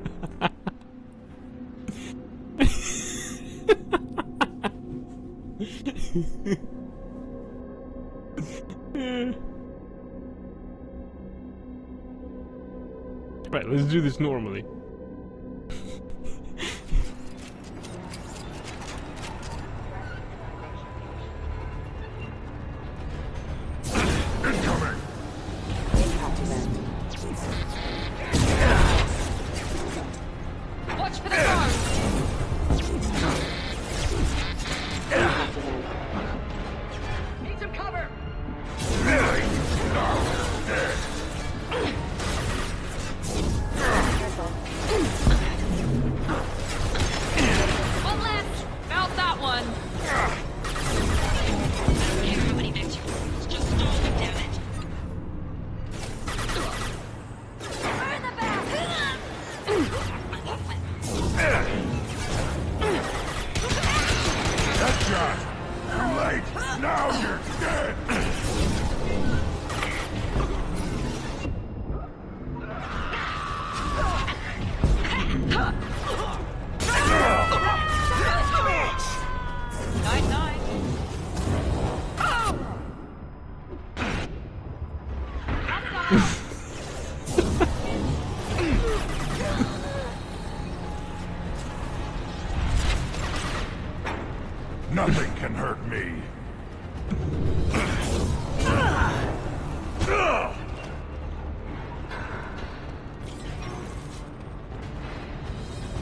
S5: Right, let's do this normally.
S10: Watch for the guards! Need some cover! One left! Felt that one!
S18: I don't care how many victims. Just stall them, damn it.
S19: Burn the back!
S6: Headshot! Too late! Now you're dead!
S10: Night-night.
S6: Nothing can hurt me.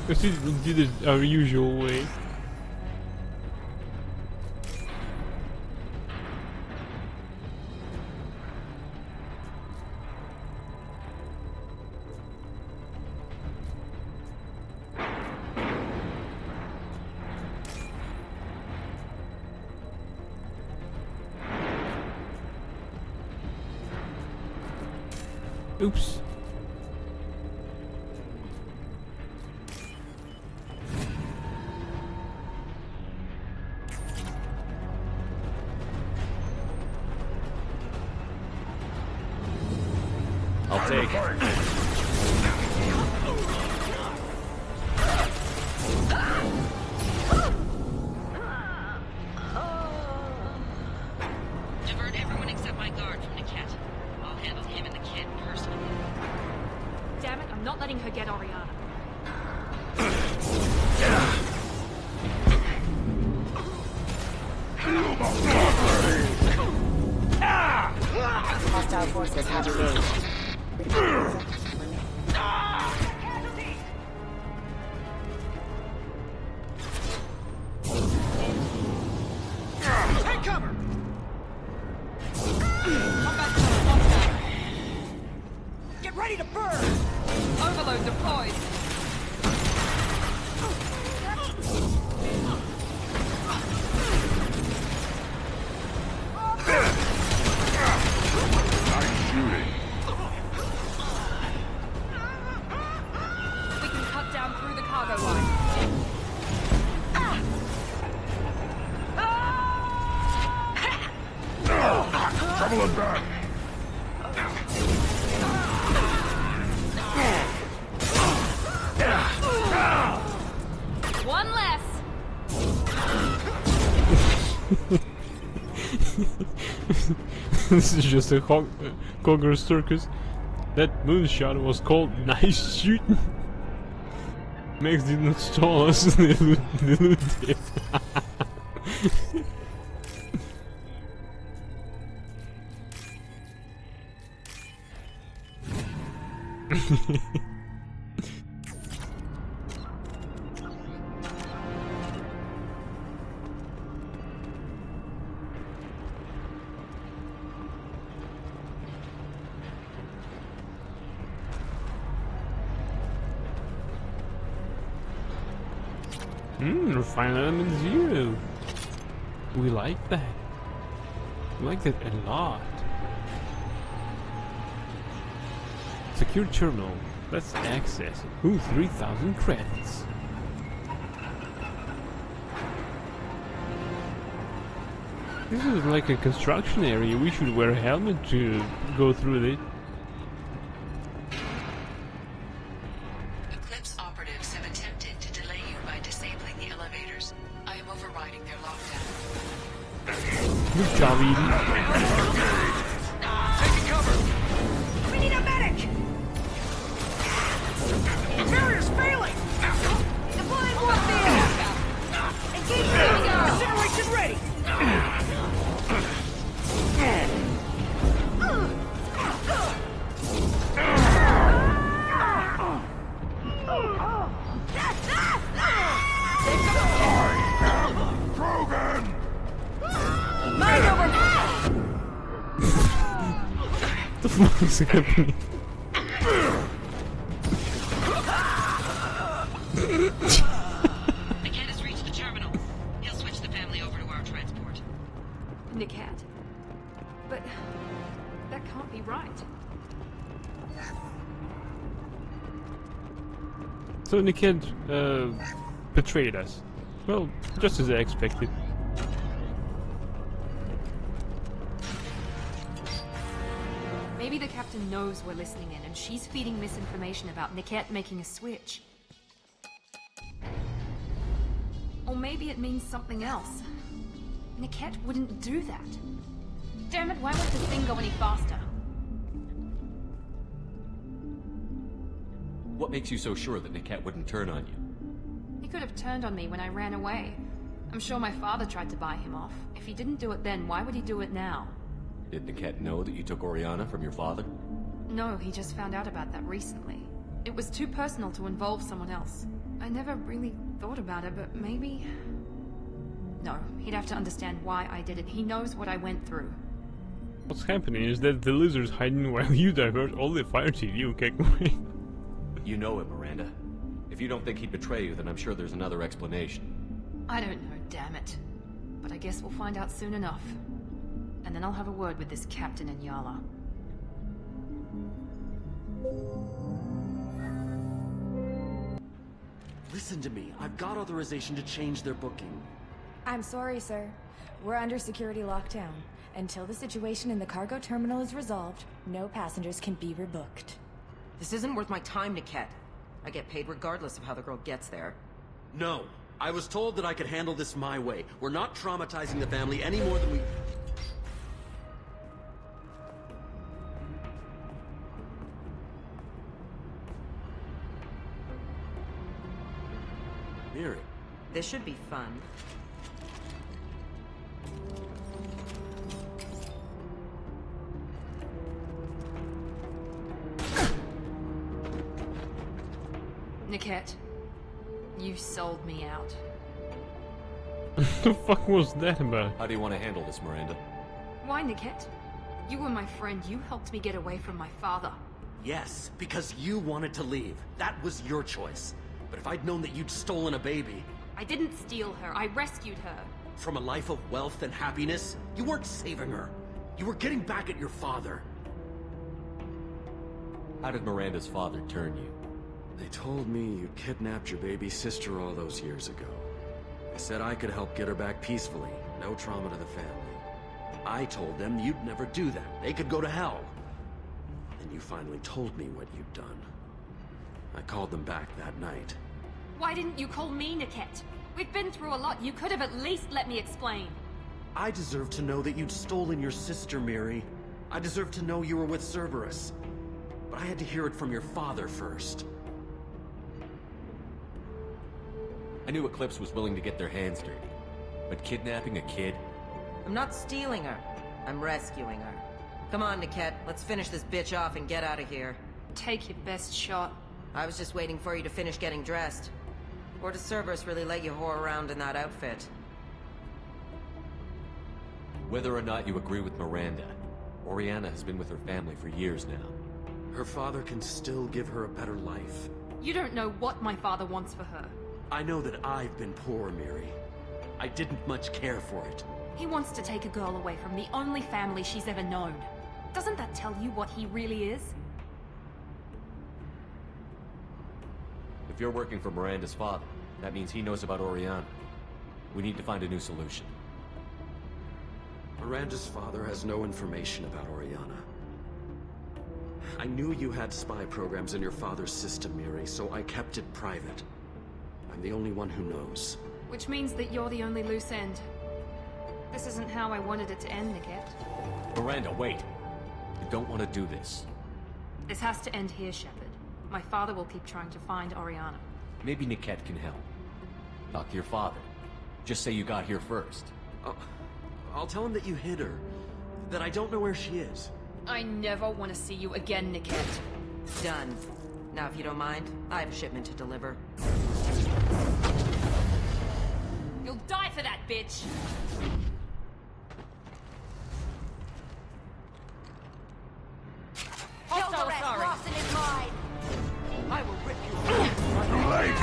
S5: We did it our usual way. Oops.
S1: I'll take it.
S18: Divert everyone except my guard from Niket. I'll handle him and the kid personally.
S10: Damn it, I'm not letting her get Oriana.
S7: Hostile forces have engaged.
S19: Take cover! Get ready to burn!
S20: Overload deployed. We can cut down through the cargo line.
S6: Trouble is back.
S10: One less.
S5: This is just a Conqueror circus. That moonshot was called nice shooting. Max did not stall us, they looted it. Refined element 0. We like that. We like that a lot. Secure terminal. Let's access it. Ooh, 3,000 credits. This is like a construction area. We should wear a helmet to go through it.
S18: Eclipse operatives have attempted to delay you by disabling the elevators. I am overriding their lockdown.
S5: Good job, Edie.
S19: Taking cover! We need a medic! The barrier's failing! Deploying warfare! Engagement! Incineration ready! Mind over!
S5: What the fuck is happening?
S18: Niket has reached the terminal. He'll switch the family over to our transport.
S10: Niket. But that can't be right.
S5: So Niket betrayed us. Well, just as I expected.
S10: Maybe the captain knows we're listening in, and she's feeding misinformation about Niket making a switch. Or maybe it means something else. Niket wouldn't do that. Damn it, why won't this thing go any faster?
S1: What makes you so sure that Niket wouldn't turn on you?
S10: He could have turned on me when I ran away. I'm sure my father tried to buy him off. If he didn't do it then, why would he do it now?
S1: Did Niket know that you took Oriana from your father?
S10: No, he just found out about that recently. It was too personal to involve someone else. I never really thought about it, but maybe... No, he'd have to understand why I did it. He knows what I went through.
S5: What's happening is that the lizard's hiding while you divert all the fire to you, Kekmari.
S1: You know him, Miranda. If you don't think he'd betray you, then I'm sure there's another explanation.
S10: I don't know, damn it. But I guess we'll find out soon enough. And then I'll have a word with this captain in Yala.
S8: Listen to me. I've got authorization to change their booking.
S9: I'm sorry, sir. We're under security lockdown. Until the situation in the cargo terminal is resolved, no passengers can be rebooked.
S23: This isn't worth my time, Niket. I get paid regardless of how the girl gets there.
S8: No. I was told that I could handle this my way. We're not traumatizing the family any more than we... Miri.
S23: This should be fun.
S10: Niket, you sold me out.
S5: What the fuck was that about?
S1: How do you want to handle this, Miranda?
S10: Why, Niket? You were my friend. You helped me get away from my father.
S8: Yes, because you wanted to leave. That was your choice. But if I'd known that you'd stolen a baby...
S10: I didn't steal her. I rescued her.
S8: From a life of wealth and happiness, you weren't saving her. You were getting back at your father.
S1: How did Miranda's father turn you?
S8: They told me you kidnapped your baby sister all those years ago. They said I could help get her back peacefully. No trauma to the family. I told them you'd never do that. They could go to hell. And you finally told me what you'd done. I called them back that night.
S10: Why didn't you call me, Niket? We've been through a lot. You could have at least let me explain.
S8: I deserve to know that you'd stolen your sister, Miri. I deserve to know you were with Cerberus. But I had to hear it from your father first.
S1: I knew Eclipse was willing to get their hands dirty. But kidnapping a kid?
S23: I'm not stealing her. I'm rescuing her. Come on, Niket. Let's finish this bitch off and get out of here.
S10: Take your best shot.
S23: I was just waiting for you to finish getting dressed. Or does Cerberus really let you whore around in that outfit?
S1: Whether or not you agree with Miranda, Oriana has been with her family for years now.
S8: Her father can still give her a better life.
S10: You don't know what my father wants for her.
S8: I know that I've been poor, Miri. I didn't much care for it.
S10: He wants to take a girl away from the only family she's ever known. Doesn't that tell you what he really is?
S1: If you're working for Miranda's father, that means he knows about Oriana. We need to find a new solution.
S8: Miranda's father has no information about Oriana. I knew you had spy programs in your father's system, Miri, so I kept it private. I'm the only one who knows.
S10: Which means that you're the only loose end. This isn't how I wanted it to end, Niket.
S1: Miranda, wait! You don't want to do this.
S10: This has to end here, Shepard. My father will keep trying to find Oriana.
S1: Maybe Niket can help. Talk to your father. Just say you got here first.
S8: I'll tell him that you hid her. That I don't know where she is.
S10: I never want to see you again, Niket.
S23: Done. Now, if you don't mind, I have a shipment to deliver.
S10: You'll die for that, bitch!
S19: Hostile sorry. Lawson is mine.
S23: I will rip you
S6: Light.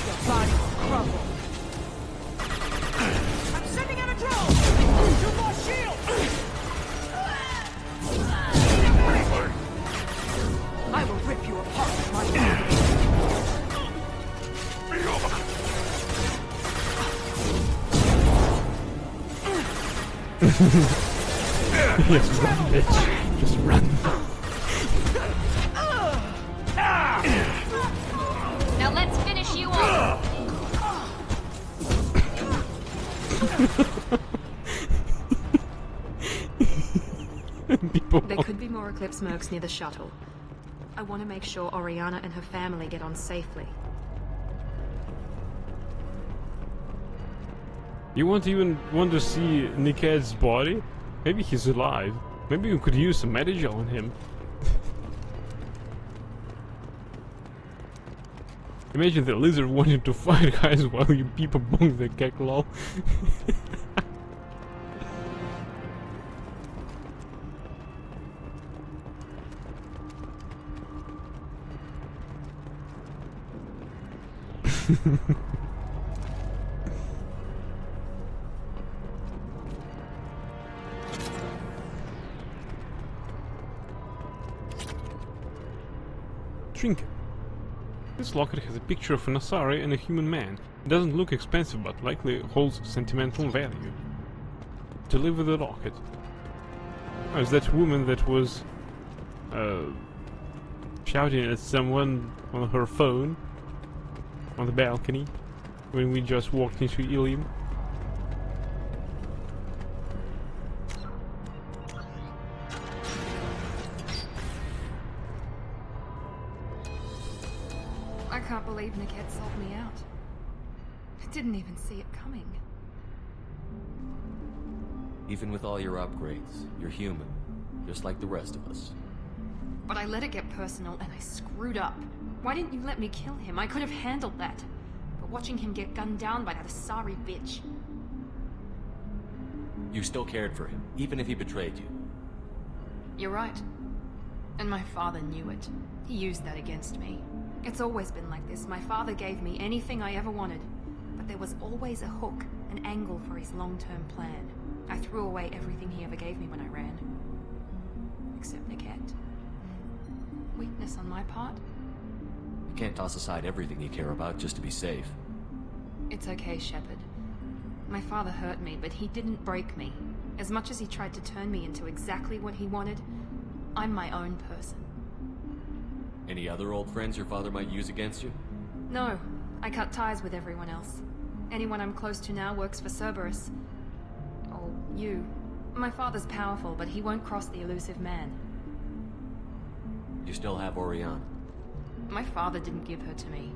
S19: Your body will crumble. I'm sending out a drone! You lost shield!
S23: I will rip you apart with my hand.
S5: Yes, run, bitch. Just run.
S10: Now let's finish you off. more Eclipse mercs near the shuttle. I want to make sure Oriana and her family get on safely.
S5: You won't even want to see Niked's body? Maybe he's alive. Maybe you could use some Medigel on him. Imagine the lizard wanting to fight guys while you peep among the kek lol. Trinket. This locket has a picture of an Asari and a human man. It doesn't look expensive, but likely holds sentimental value. Deliver the locket. Oh, it's that woman that was shouting at someone on her phone on the balcony when we just walked into Ilium.
S10: I can't believe Niked sold me out. I didn't even see it coming.
S1: Even with all your upgrades, you're human, just like the rest of us.
S10: But I let it get personal and I screwed up. Why didn't you let me kill him? I could have handled that. But watching him get gunned down by that Asari bitch.
S1: You still cared for him, even if he betrayed you.
S10: You're right. And my father knew it. He used that against me. It's always been like this. My father gave me anything I ever wanted. But there was always a hook, an angle for his long-term plan. I threw away everything he ever gave me when I ran. Except Niked. Weakness on my part?
S1: You can't toss aside everything you care about just to be safe.
S10: It's okay, Shepard. My father hurt me, but he didn't break me. As much as he tried to turn me into exactly what he wanted, I'm my own person.
S1: Any other old friends your father might use against you?
S10: No, I cut ties with everyone else. Anyone I'm close to now works for Cerberus. Or you. My father's powerful, but he won't cross the elusive man.
S1: You still have Oriana.
S10: My father didn't give her to me.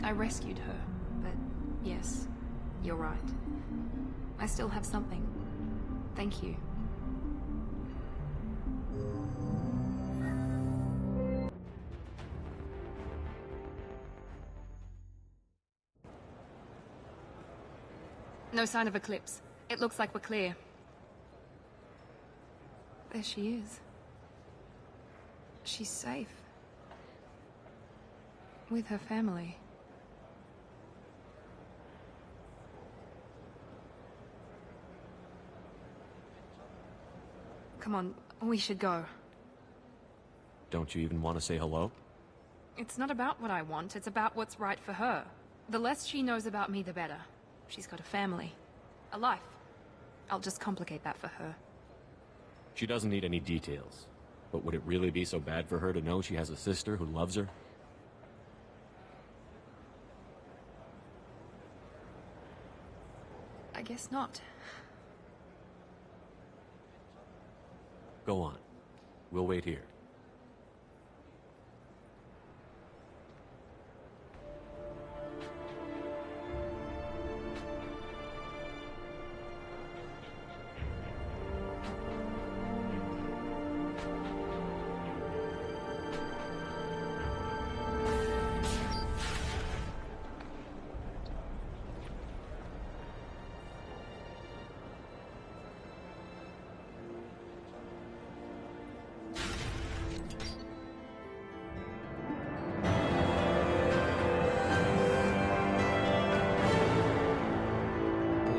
S10: I rescued her, but yes, you're right. I still have something. Thank you. No sign of Eclipse. It looks like we're clear. There she is. She's safe. With her family. Come on, we should go.
S1: Don't you even want to say hello?
S10: It's not about what I want, it's about what's right for her. The less she knows about me, the better. She's got a family. A life. I'll just complicate that for her.
S1: She doesn't need any details. But would it really be so bad for her to know she has a sister who loves her?
S10: I guess not.
S1: Go on. We'll wait here.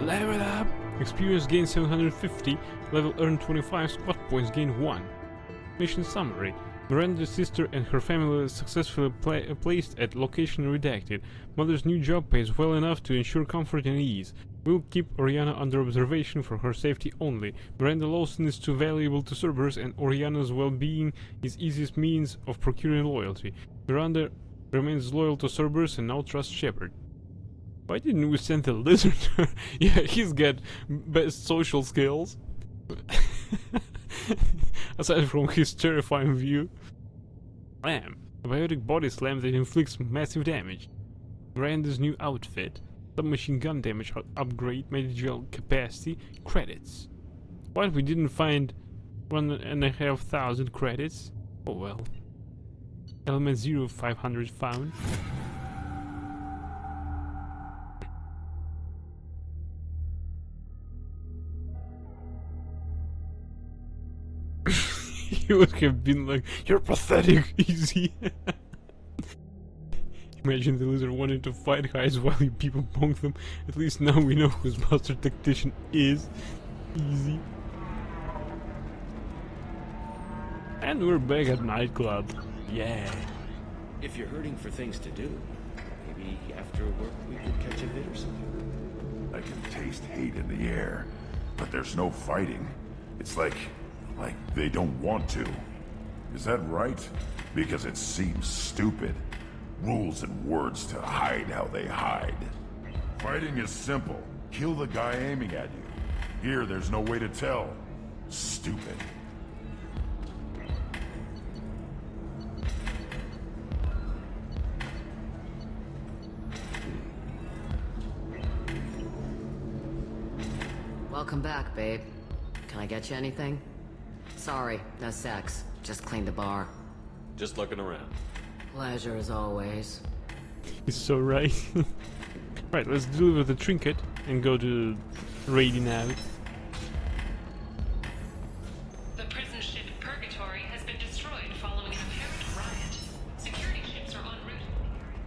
S5: Level up! Experience gain 750, level earned 25, squad points gain 1. Mission summary. Miranda's sister and her family successfully placed at location redacted. Mother's new job pays well enough to ensure comfort and ease. We'll keep Oriana under observation for her safety only. Miranda Lawson is too valuable to Cerberus, and Oriana's well-being is easiest means of procuring loyalty. Miranda remains loyal to Cerberus and now trusts Shepard. Why didn't we send the lizard? Yeah, he's got best social skills. aside from his terrifying view. Slam. A biotic body slam that inflicts massive damage. Miranda's new outfit. Submachine gun damage upgrade, medical capacity, credits. What, we didn't find 1,500 credits? Oh well. Element 0500 found. He would have been like, "You're pathetic, easy." Imagine the loser wanting to fight guys while you people bonk them. At least now we know whose master tactician is. Easy. And we're back at nightclub. Yeah.
S4: If you're hurting for things to do, maybe after work we could catch a bit or something.
S13: I can taste hate in the air, but there's no fighting. It's like they don't want to. Is that right? Because it seems stupid. Rules and words to hide how they hide. Fighting is simple. Kill the guy aiming at you. Here, there's no way to tell. Stupid.
S11: Welcome back, babe. Can I get you anything? Sorry, no sex. Just cleaned the bar.
S1: Just looking around.
S11: Pleasure as always.
S5: He's so right. Right, let's deliver the trinket and go to raiding out.
S18: The prison ship Purgatory has been destroyed following an apparent riot. Security ships are en route.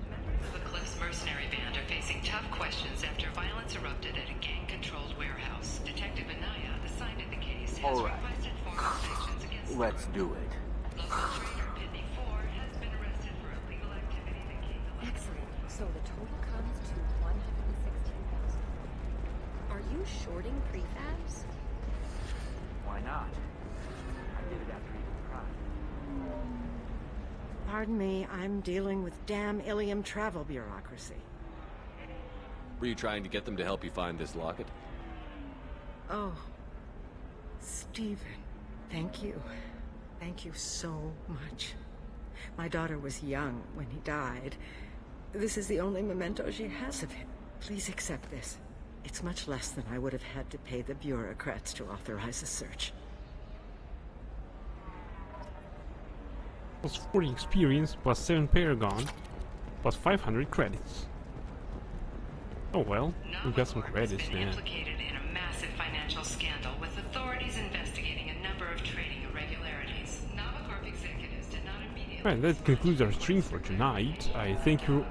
S18: Members of Eclipse mercenary band are facing tough questions after violence erupted at a gang-controlled warehouse. Detective Anaya, assigned to the case, has requested formal sanctions against
S21: Let's do it.
S14: Excellent. So the total comes to 116,000. Are you shorting prefabs?
S21: Why not? I did it after you cried.
S19: Pardon me, I'm dealing with damn Ilium travel bureaucracy.
S1: Were you trying to get them to help you find this locket?
S19: Oh, Stephen, thank you. Thank you so much. My daughter was young when he died. This is the only memento she has of him. Please accept this. It's much less than I would have had to pay the bureaucrats to authorize a search.
S5: Plus 40 experience, plus 7 Paragon, plus 500 credits. Oh well, we've got some credits now.
S18: Implicated in a massive financial scandal with authorities investigating a number of trading irregularities. Navacorp executives did not immediately...
S5: Right, that concludes our stream for tonight. I thank you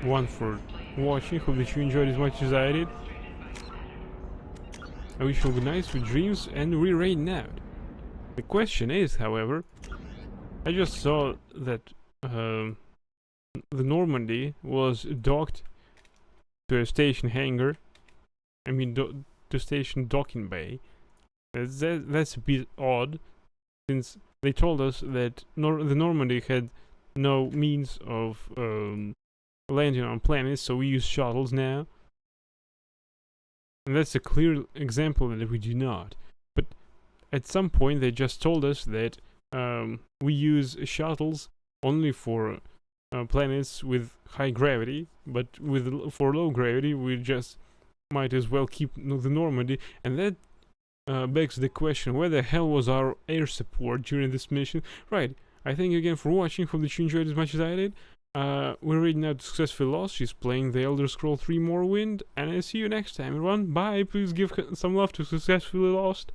S5: one for watching. Hope that you enjoyed as much as I did. I wish you good nights, sweet dreams, and we're raiding out. The question is, however, I just saw that the Normandy was docked to a station hangar. I mean, to station docking bay. That's a bit odd, since they told us that the Normandy had no means of landing on planets, so we use shuttles now. And that's a clear example that we do not. But at some point they just told us that we use shuttles only for planets with high gravity, but for low gravity we just might as well keep the Normandy, and that begs the question, where the hell was our air support during this mission? Right, I thank you again for watching, hope that you enjoyed as much as I did. We're reading out Successfully Lost, she's playing the Elder Scrolls 3 Morrowind, and I'll see you next time, everyone. Bye, please give some love to Successfully Lost.